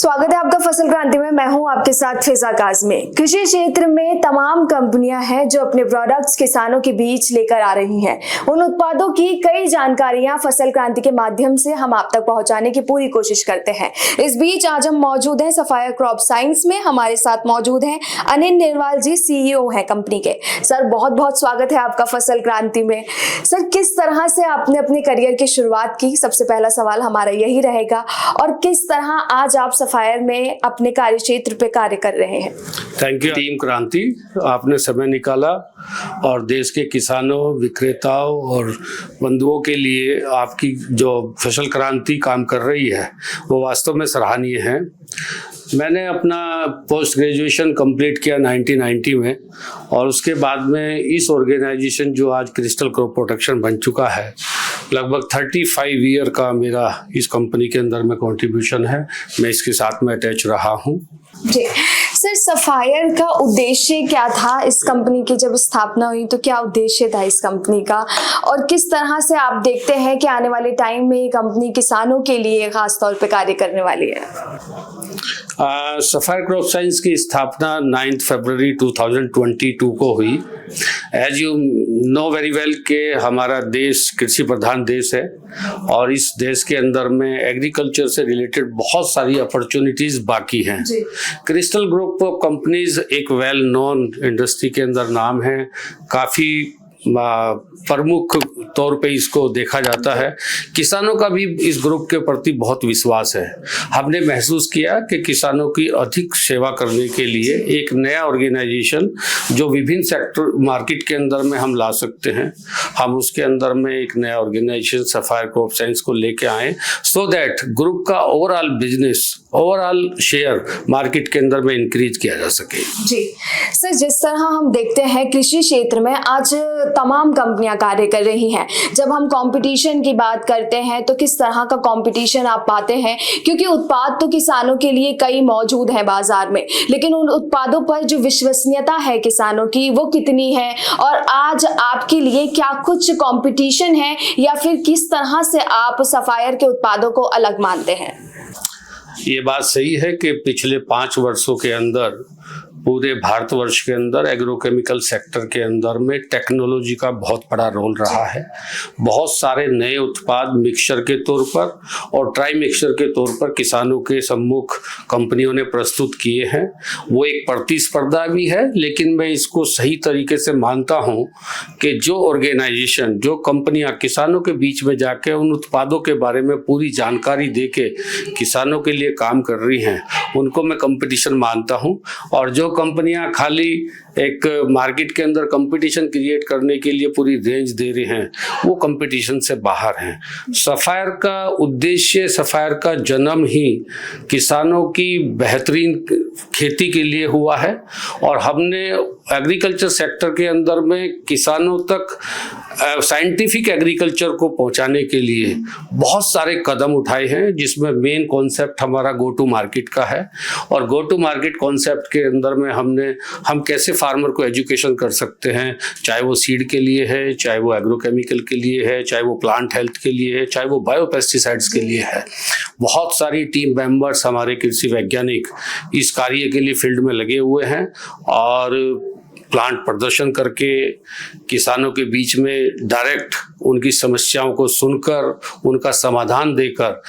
स्वागत है आपका फसल क्रांति में। मैं हूं आपके साथ फिजा काज़मी। कृषि क्षेत्र में तमाम कंपनियां हैं जो अपने प्रोडक्ट्स किसानों के बीच लेकर आ रही हैं। उन उत्पादों की कई जानकारियां फसल क्रांति के माध्यम से हम आप तक पहुंचाने की पूरी कोशिश करते हैं। इस बीच आज हम मौजूद हैं सफायर क्रॉप साइंस में। हमारे साथ मौजूद हैं अनिल निर्वाल जी, CEO हैं कंपनी के। सर बहुत बहुत स्वागत है आपका फसल क्रांति में। सर किस तरह से आपने अपने करियर की शुरुआत की, सबसे पहला सवाल हमारा यही रहेगा, और किस तरह आज आप सफायर में अपने कार्य क्षेत्र पे कार्य कर रहे हैं। थैंक यू टीम क्रांति, आपने समय निकाला और देश के किसानों, विक्रेताओं और बंधुओं के लिए आपकी जो फसल क्रांति काम कर रही है वो वास्तव में सराहनीय है। मैंने अपना पोस्ट ग्रेजुएशन कंप्लीट किया 1990 में और उसके बाद में इस ऑर्गेनाइजेशन जो आज क्रिस्टल क्रॉप प्रोटेक्शन बन चुका है, लगभग 35 ईयर का मेरा इस कंपनी के अंदर में कंट्रीब्यूशन है। मैं इसके साथ में अटैच रहा हूँ। जी सर, सफायर का उद्देश्य क्या था? इस कंपनी की जब स्थापना हुई तो क्या उद्देश्य था इस कंपनी का, और किस तरह से आप देखते हैं कि आने वाले टाइम में ये कंपनी किसानों के लिए खास तौर पे कार्य करने वाली है? सफायर क्रॉप साइंस की स्थापना 9 फरवरी 2022 को हुई। As you know very well के हमारा देश कृषि प्रधान देश है और इस देश के अंदर में एग्रीकल्चर से रिलेटेड बहुत सारी अपॉर्चुनिटीज बाकी हैं। क्रिस्टल ग्रुप ऑफ कंपनीज एक वेल नोन इंडस्ट्री के अंदर नाम है, काफ़ी प्रमुख तौर पे इसको देखा जाता है। किसानों का भी इस ग्रुप के प्रति बहुत विश्वास है। हमने महसूस किया कि किसानों की अधिक सेवा करने के लिए एक नया ऑर्गेनाइजेशन जो विभिन्न सेक्टर मार्केट के अंदर में हम ला सकते हैं, हम उसके अंदर में एक नया ऑर्गेनाइजेशन सफायर क्रॉप साइंस को लेके आए, सो दैट ग्रुप का overall business, overall share market के अंदर में इंक्रीज किया जा सके। जी सर, जिस तरह हम देखते हैं कृषि क्षेत्र में आज तमाम कंपनियां कार्य कर रही हैं। जब हम कंपटीशन की बात करते हैं तो किस तरह का कंपटीशन आप पाते हैं? क्योंकि उत्पाद तो किसानों के लिए कई मौजूद हैं बाजार में, लेकिन उन उत्पादों पर जो विश्वसनीयता है किसानों की वो कितनी है, और आज आपके लिए क्या कुछ कंपटीशन है, या फिर किस तरह से आप सफायर के उत्पादों को अलग मानते हैं? ये बात सही है कि पिछले 5 वर्षों के अंदर पूरे भारतवर्ष के अंदर एग्रोकेमिकल सेक्टर के अंदर में टेक्नोलॉजी का बहुत बड़ा रोल रहा है। बहुत सारे नए उत्पाद मिक्सचर के तौर पर और ट्राई मिक्सचर के तौर पर किसानों के सम्मुख कंपनियों ने प्रस्तुत किए हैं। वो एक प्रतिस्पर्धा भी है, लेकिन मैं इसको सही तरीके से मानता हूँ कि जो ऑर्गेनाइजेशन, जो कंपनियाँ किसानों के बीच में जाके उन उत्पादों के बारे में पूरी जानकारी दे के किसानों के लिए काम कर रही हैं, उनको मैं कंपटीशन मानता हूँ। और जो कंपनियां खाली एक मार्केट के अंदर कंपटीशन क्रिएट करने के लिए पूरी रेंज दे रहे हैं, वो कंपटीशन से बाहर हैं। सफायर का उद्देश्य, सफायर का जन्म ही किसानों की बेहतरीन खेती के लिए हुआ है और हमने एग्रीकल्चर सेक्टर के अंदर में किसानों तक साइंटिफिक एग्रीकल्चर को पहुंचाने के लिए बहुत सारे कदम उठाए हैं, जिसमें मेन कॉन्सेप्ट हमारा गो टू मार्केट का है। और गो टू मार्केट कॉन्सेप्ट के अंदर में हम कैसे फार्मर को एजुकेशन कर सकते हैं, चाहे वो सीड के लिए है, चाहे वो एग्रोकेमिकल के लिए है, चाहे वो प्लांट हेल्थ के लिए है, चाहे वो बायोपेस्टिसाइड्स के लिए है। बहुत सारी टीम मेंबर्स हमारे कृषि वैज्ञानिक इस कार्य के लिए फील्ड में लगे हुए हैं और प्लांट प्रदर्शन करके किसानों के बीच में डायरेक्ट उनकी समस्याओं को सुनकर उनका समाधान देकर,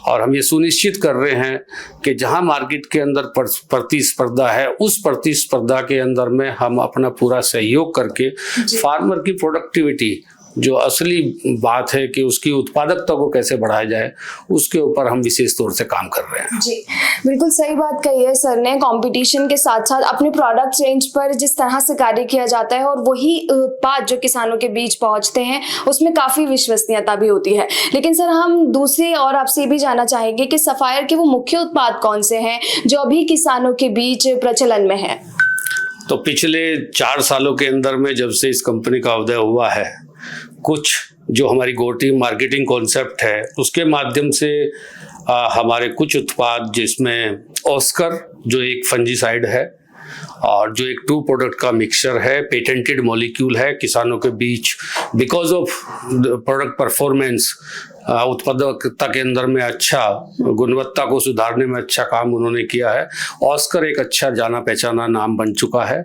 और हम ये सुनिश्चित कर रहे हैं कि जहां मार्केट के अंदर प्रतिस्पर्धा है, उस प्रतिस्पर्धा के अंदर में हम अपना पूरा सहयोग करके फार्मर की प्रोडक्टिविटी, जो असली बात है कि उसकी उत्पादकता को कैसे बढ़ाया जाए, उसके ऊपर हम विशेष तौर से काम कर रहे हैं। जी बिल्कुल सही बात कही है सर ने। कंपटीशन के साथ साथ अपने प्रोडक्ट रेंज पर जिस तरह से कार्य किया जाता है और वही उत्पाद जो किसानों के बीच पहुंचते हैं, उसमें काफी विश्वसनीयता भी होती है। लेकिन सर हम दूसरी और आपसे ये भी जानना चाहेंगे कि सफायर के वो मुख्य उत्पाद कौन से हैं जो अभी किसानों के बीच प्रचलन में है? तो पिछले 4 सालों के अंदर में जब से इस कंपनी का उदय हुआ है, कुछ जो हमारी गोटी मार्केटिंग कॉन्सेप्ट है उसके माध्यम से हमारे कुछ उत्पाद, जिसमें ऑस्कर जो एक फंजीसाइड है और जो एक 2 प्रोडक्ट का मिक्सचर है, पेटेंटेड मॉलिक्यूल है, किसानों के बीच बिकॉज ऑफ प्रोडक्ट परफॉर्मेंस उत्पादकता के अंदर में अच्छा, गुणवत्ता को सुधारने में अच्छा काम उन्होंने किया है। ऑस्कर एक अच्छा जाना पहचाना नाम बन चुका है।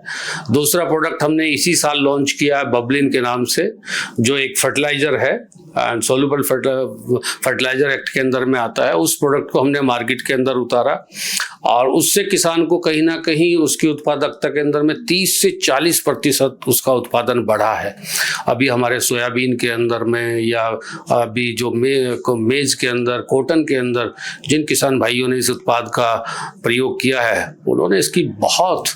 दूसरा प्रोडक्ट हमने इसी साल लॉन्च किया है बबलिन के नाम से, जो एक फर्टिलाइजर है, सोल्यूबल फर्टिलाइजर एक्ट के अंदर में आता है। उस प्रोडक्ट को हमने मार्केट के अंदर उतारा और उससे किसान को कहीं ना कहीं उसकी उत्पादकता के अंदर में 30 से 40% उसका उत्पादन बढ़ा है। अभी हमारे सोयाबीन के अंदर में या अभी जो मेज के अंदर, कॉटन के अंदर जिन किसान भाइयों ने इस उत्पाद का प्रयोग किया है, उन्होंने इसकी बहुत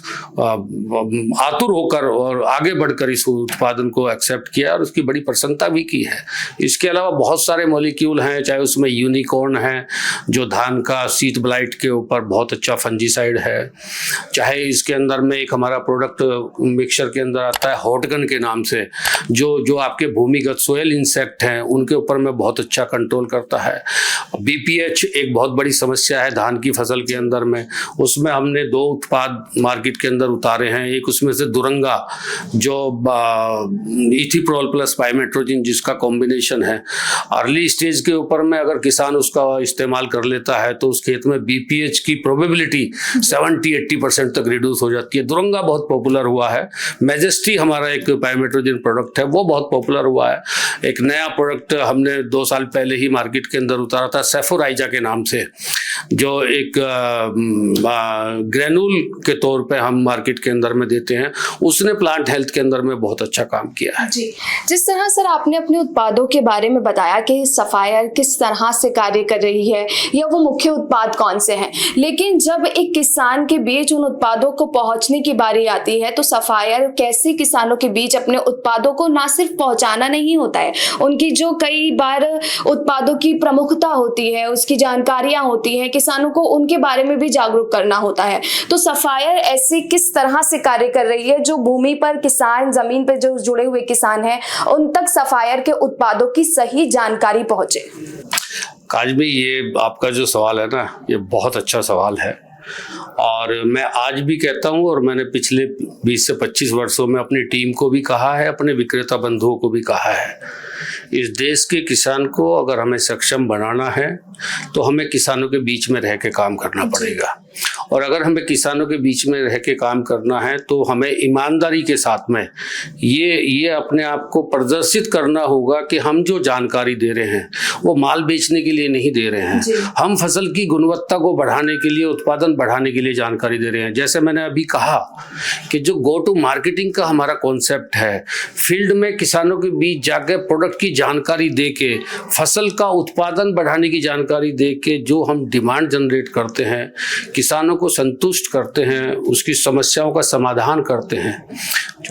आतुर होकर और आगे बढ़कर इस उत्पादन को एक्सेप्ट किया और उसकी बड़ी प्रसन्नता भी की है। इसके अलावा बहुत सारे मॉलिक्यूल हैं, चाहे उसमें यूनिकॉर्न है जो धान का शीत ब्लाइट के ऊपर बहुत अच्छा फंजीसाइड है, चाहे इसके अंदर में एक हमारा प्रोडक्ट मिक्सचर के अंदर आता है हॉटगन के नाम से, जो आपके भूमिगत सोयल इंसेक्ट हैं उनके ऊपर में बहुत अच्छा कंट्रोल करता है। बीपीएच एक बहुत बड़ी समस्या है धान की फसल के अंदर में, उसमें हमने 2 उत्पाद मार्केट के अंदर उतारे हैं। एक उसमें से दुरंगा जो इथिप्रोल प्लस पाइमेट्रोजिन जिसका कॉम्बिनेशन है, अर्ली स्टेज के ऊपर में अगर किसान उसका इस्तेमाल कर लेता है तो उस खेत में बीपीएच की प्रोबेबिलिटी 70-80% तक रिड्यूस हो जाती है। दुरंगा बहुत पॉपुलर हुआ है। मैजेस्टी हमारा एक पाइमेट्रोजिन प्रोडक्ट है, वो बहुत पॉपुलर हुआ है। एक नया प्रोडक्ट हमने 2 साल पहले ही मार्केट के अंदर उतारा था सेफोराइजा के नाम से, जो एक ग्रेनुल के तौर पे हम मार्केट के अंदर में देते हैं। उसने प्लांट हेल्थ के अंदर में बहुत अच्छा काम किया है। जी, जिस तरह सर आपने अपने उत्पादों के बारे में बताया कि सफायर किस तरह से कार्य कर रही है या वो मुख्य उत्पाद कौन से हैं, लेकिन जब एक किसान के बीच उन उत्पादों को पहुंचने की बारी आती है तो सफायर कैसे किसानों के बीच अपने उत्पादों को ना सिर्फ पहुंचाना नहीं होता है, उनकी जो कई बार उत्पादों की प्रमुखता होती है, उसकी जानकारियां होती हैं, किसानों को उनके बारे में भी जागरूक करना होता है। तो सफायर ऐसे किस तरह से कार्य कर रही है जो भूमि पर किसान, जमीन पर जो जुड़े हुए किसान हैं, उन तक सफायर के उत्पादों की सही जानकारी पहुंचे? काजमी, ये आपका जो सवाल है ना, ये बहुत अच्छा सवाल है और मैं आज भी कहता हूँ और मैंने पिछले 20 से 25 वर्षों में अपनी टीम को भी कहा है, अपने विक्रेता बंधुओं को भी कहा है, इस देश के किसान को अगर हमें सक्षम बनाना है तो हमें किसानों के बीच में रह के काम करना पड़ेगा। और अगर हमें किसानों के बीच में रह के काम करना है तो हमें ईमानदारी के साथ में ये अपने आप को प्रदर्शित करना होगा कि हम जो जानकारी दे रहे हैं वो माल बेचने के लिए नहीं दे रहे हैं, हम फसल की गुणवत्ता को बढ़ाने के लिए, उत्पादन बढ़ाने के लिए जानकारी दे रहे हैं। जैसे मैंने अभी कहा कि जो गो टू मार्केटिंग का हमारा कॉन्सेप्ट है, फील्ड में किसानों के बीच जाकर प्रोडक्ट की जानकारी दे के, फसल का उत्पादन बढ़ाने की जानकारी दे के जो हम डिमांड जनरेट करते हैं, किसानों को संतुष्ट करते हैं, उसकी समस्याओं का समाधान करते हैं,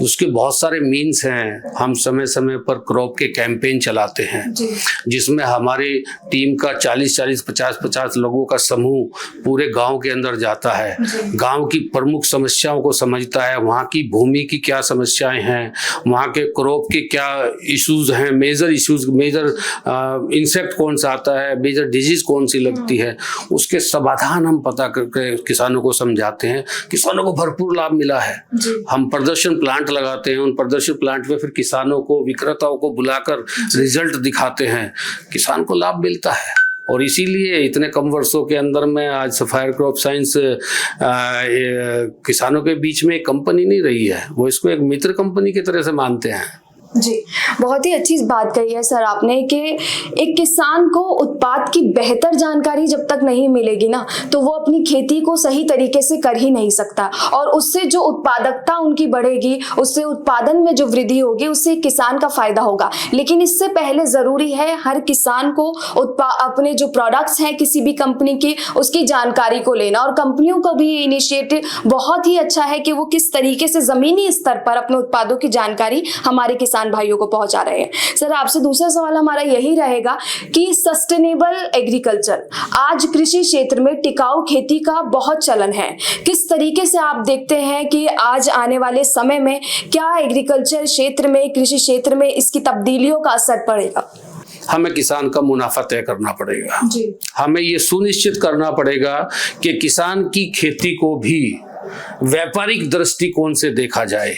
उसके बहुत सारे मीन्स हैं। हम समय समय पर क्रॉप के कैंपेन चलाते हैं जिसमें हमारी टीम का 40-40, 50-50 लोगों का समूह पूरे गांव के अंदर जाता है, गांव की प्रमुख समस्याओं को समझता है, वहाँ की भूमि की क्या समस्याएं हैं, वहाँ के क्रॉप के क्या इश्यूज हैं, मेजर इश्यूज, मेजर इंसेक्ट कौन सा आता है, मेजर डिजीज कौन सी लगती है, उसके समाधान हम पता करके किसानों को समझाते हैं। किसानों को भरपूर लाभ मिला है। हम प्रदर्शन प्लांट लगाते हैं, उन प्रदर्शन प्लांट में फिर किसानों को, विक्रेताओं को बुलाकर रिजल्ट दिखाते हैं, किसान को लाभ मिलता है। और इसीलिए इतने कम वर्षों के अंदर में आज सफायर क्रॉप साइंस किसानों के बीच में एक कंपनी नहीं रही है, वो इसको एक मित्र कंपनी की तरह से मानते हैं। जी, बहुत ही अच्छी बात कही है सर आपने कि एक किसान को उत्पाद की बेहतर जानकारी जब तक नहीं मिलेगी ना तो वो अपनी खेती को सही तरीके से कर ही नहीं सकता, और उससे जो उत्पादकता उनकी बढ़ेगी, उससे उत्पादन में जो वृद्धि होगी, उससे किसान का फायदा होगा। लेकिन इससे पहले जरूरी है हर किसान को अपने जो प्रोडक्ट्स हैं किसी भी कंपनी के, उसकी जानकारी को लेना, और कंपनियों का भी इनिशिएटिव बहुत ही अच्छा है कि वो किस तरीके से जमीनी स्तर पर अपने उत्पादों की जानकारी हमारे किसान भाइयों को पहुंचा रहे हैं। सर, आपसे दूसरा सवाल हमारा यही रहेगा कि सस्टेनेबल एग्रीकल्चर, आज कृषि क्षेत्र में टिकाऊ खेती का बहुत चलन है, किस तरीके से आप देखते हैं कि आज आने वाले समय में क्या एग्रीकल्चर क्षेत्र में, कृषि क्षेत्र में इसकी तब्दीलियों का असर पड़ेगा? हमें किसान का मुनाफा तय करना पड़ेगा जी। हमें ये सुनिश्चित करना पड़ेगा कि किसान की खेती को भी व्यापारिक दृष्टिकोण से देखा जाए,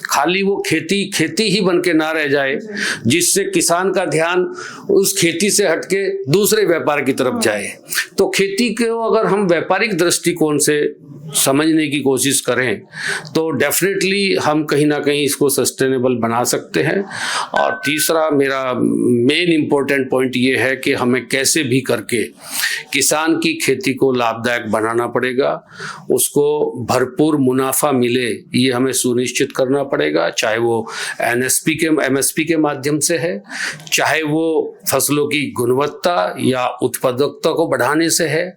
खाली वो खेती ही बन के ना रह जाए, जिससे किसान का ध्यान उस खेती से हटके दूसरे व्यापार की तरफ जाए। तो खेती को अगर हम व्यापारिक दृष्टिकोण से समझने की कोशिश करें तो डेफिनेटली हम कहीं ना कहीं इसको सस्टेनेबल बना सकते हैं। और तीसरा मेरा मेन इम्पोर्टेंट पॉइंट ये है कि हमें कैसे भी करके किसान की खेती को लाभदायक बनाना पड़ेगा, उसको भरपूर मुनाफा मिले ये हमें सुनिश्चित करना पड़ेगा, चाहे वो एमएसपी के माध्यम से है, चाहे वो फसलों की गुणवत्ता या उत्पादकता को बढ़ाने से है।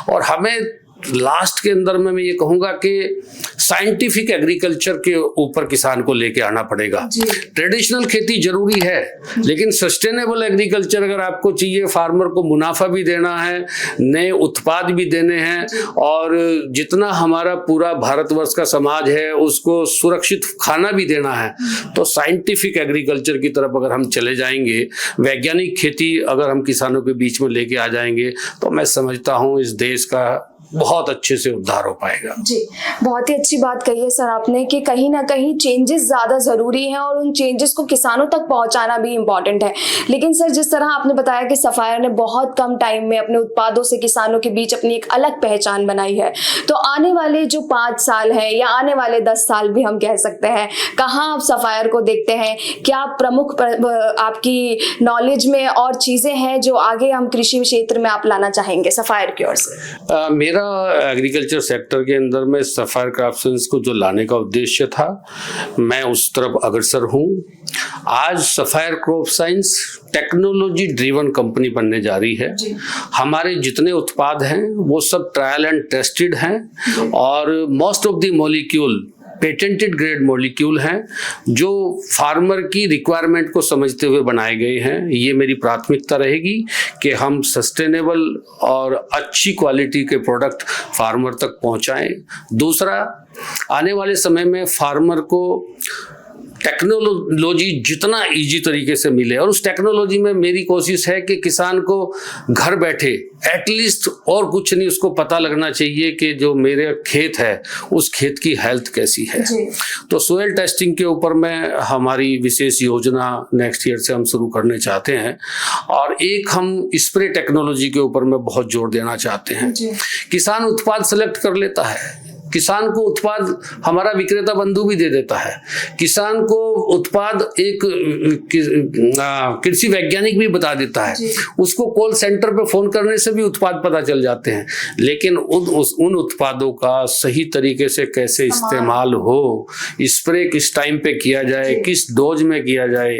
और हमें लास्ट के अंदर में मैं ये कहूँगा कि साइंटिफिक एग्रीकल्चर के ऊपर किसान को लेके आना पड़ेगा। ट्रेडिशनल खेती जरूरी है, लेकिन सस्टेनेबल एग्रीकल्चर अगर आपको चाहिए, फार्मर को मुनाफा भी देना है, नए उत्पाद भी देने हैं, और जितना हमारा पूरा भारतवर्ष का समाज है उसको सुरक्षित खाना भी देना है, तो साइंटिफिक एग्रीकल्चर की तरफ अगर हम चले जाएंगे, वैज्ञानिक खेती अगर हम किसानों के बीच में लेके आ जाएंगे, तो मैं समझता हूँ इस देश का बहुत अच्छे से उद्धार हो पाएगा। जी, बहुत ही अच्छी बात कही है सर आपने कि कहीं ना कहीं चेंजेस ज़्यादा ज़रूरी हैं और उन चेंजेस को किसानों तक पहुंचाना भी इम्पॉर्टेंट है। लेकिन सर जिस तरह आपने बताया कि सफायर ने बहुत कम टाइम में अपने उत्पादों से किसानों के बीच अपनी एक अलग पहचान बनाई है, तो आने वाले जो 5 साल है या आने वाले 10 साल भी हम कह सकते हैं, कहाँ आप सफायर को देखते हैं? क्या प्रमुख आपकी नॉलेज में और चीज़ें हैं जो आगे हम कृषि क्षेत्र में आप लाना चाहेंगे सफायर की ओर से? मेरा एग्रीकल्चर सेक्टर के अंदर में सफायर क्राफ्ट्समैन को जो लाने का उद्देश्य था, मैं उस तरफ अग्रसर हूँ। आज sapphire crop science technology driven company बनने जा रही है। हमारे जितने उत्पाद हैं वो सब ट्रायल एंड टेस्टेड हैं, और most of the molecule patented grade molecule हैं जो फार्मर की रिक्वायरमेंट को समझते हुए बनाए गए हैं। ये मेरी प्राथमिकता रहेगी कि हम सस्टेनेबल और अच्छी क्वालिटी के प्रोडक्ट फार्मर तक पहुंचाएं। दूसरा, आने वाले समय में फार्मर को टेक्नोलॉजी जितना इजी तरीके से मिले, और उस टेक्नोलॉजी में मेरी कोशिश है कि किसान को घर बैठे एटलीस्ट और कुछ नहीं, उसको पता लगना चाहिए कि जो मेरे खेत है उस खेत की हेल्थ कैसी है। तो सोयल टेस्टिंग के ऊपर में हमारी विशेष योजना नेक्स्ट ईयर से हम शुरू करने चाहते हैं, और एक हम स्प्रे टेक्नोलॉजी के ऊपर में बहुत जोर देना चाहते हैं। किसान उत्पाद सेलेक्ट कर लेता है, किसान को उत्पाद हमारा विक्रेता बंधु भी दे देता है, किसान को उत्पाद एक कृषि वैज्ञानिक भी बता देता है, उसको कॉल सेंटर पे फोन करने से भी उत्पाद पता चल जाते हैं। लेकिन उन उत्पादों का सही तरीके से कैसे इस्तेमाल हो, स्प्रे किस टाइम पे किया जाए, किस डोज में किया जाए,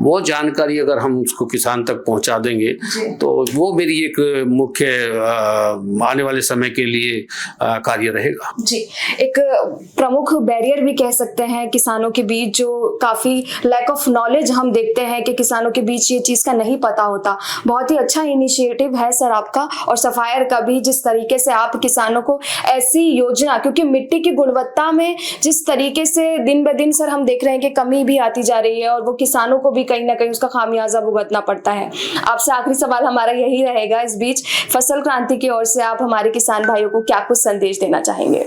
वो जानकारी अगर हम उसको किसान तक पहुंचा देंगे तो वो मेरी एक मुख्य आने वाले समय के लिए कार्य रहेगा। जी, एक प्रमुख बैरियर भी कह सकते हैं किसानों के बीच, जो काफी लैक ऑफ नॉलेज हम देखते हैं कि किसानों के बीच ये चीज का नहीं पता होता। बहुत ही अच्छा इनिशिएटिव है सर आपका और सफायर का भी, जिस तरीके से आप किसानों को ऐसी योजना, क्योंकि मिट्टी की गुणवत्ता में जिस तरीके से दिन ब दिन सर हम देख रहे हैं कि कमी भी आती जा रही है और वो किसानों को भी कहीं ना कहीं उसका खामियाजा भुगतना पड़ता है। आपसे आखिरी सवाल हमारा यही रहेगा इस बीच, फसल क्रांति की ओर से आप हमारे किसान भाइयों को क्या कुछ संदेश देना चाहेंगे?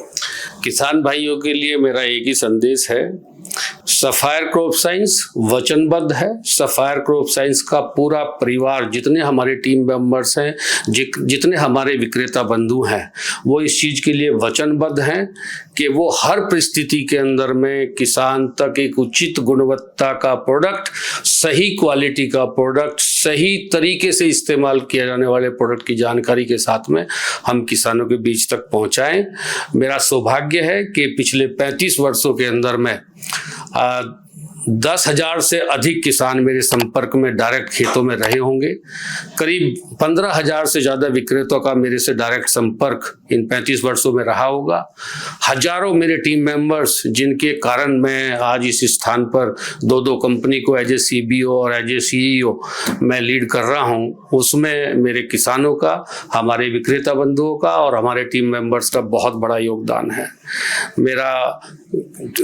किसान भाइयों के लिए मेरा एक ही संदेश है, सफायर क्रॉप साइंस वचनबद्ध है। सफायर क्रॉप साइंस का पूरा परिवार, जितने हमारे टीम मेंबर्स हैं, जितने हमारे विक्रेता बंधु हैं, वो इस चीज़ के लिए वचनबद्ध हैं कि वो हर परिस्थिति के अंदर में किसान तक एक उचित गुणवत्ता का प्रोडक्ट, सही क्वालिटी का प्रोडक्ट, सही तरीके से इस्तेमाल किए जाने वाले प्रोडक्ट की जानकारी के साथ में हम किसानों के बीच तक पहुंचाएं। मेरा सौभाग्य है कि पिछले 35 वर्षों के अंदर में 10,000 से अधिक किसान मेरे संपर्क में डायरेक्ट खेतों में रहे होंगे। करीब 15,000 से ज़्यादा विक्रेताओं का मेरे से डायरेक्ट संपर्क इन 35 वर्षों में रहा होगा। हजारों मेरे टीम मेंबर्स, जिनके कारण मैं आज इस स्थान पर 2 कंपनी को एज ए CBO और एज ए CEO मैं लीड कर रहा हूं, उसमें मेरे किसानों का, हमारे विक्रेता बंधुओं का और हमारे टीम मेंबर्स का बहुत बड़ा योगदान है। मेरा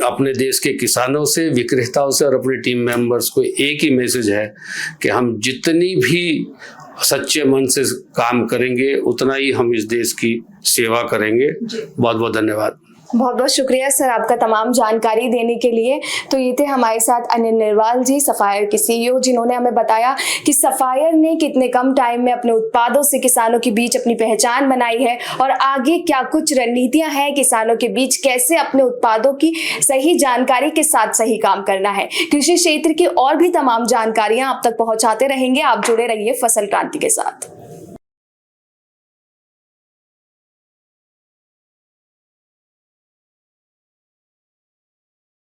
अपने देश के किसानों से, विक्रेताओं से और अपने टीम मेंबर्स को एक ही मैसेज है कि हम जितनी भी सच्चे मन से काम करेंगे उतना ही हम इस देश की सेवा करेंगे। बहुत बहुत धन्यवाद। बहुत बहुत शुक्रिया सर आपका तमाम जानकारी देने के लिए। तो ये थे हमारे साथ अनिल निर्वाल जी, सफायर के CEO, जिन्होंने हमें बताया कि सफायर ने कितने कम टाइम में अपने उत्पादों से किसानों के बीच अपनी पहचान बनाई है और आगे क्या कुछ रणनीतियां हैं किसानों के बीच, कैसे अपने उत्पादों की सही जानकारी के साथ सही काम करना है। कृषि क्षेत्र की और भी तमाम जानकारियां आप तक पहुंचाते रहेंगे। आप जुड़े रहिए फसल क्रांति के साथ।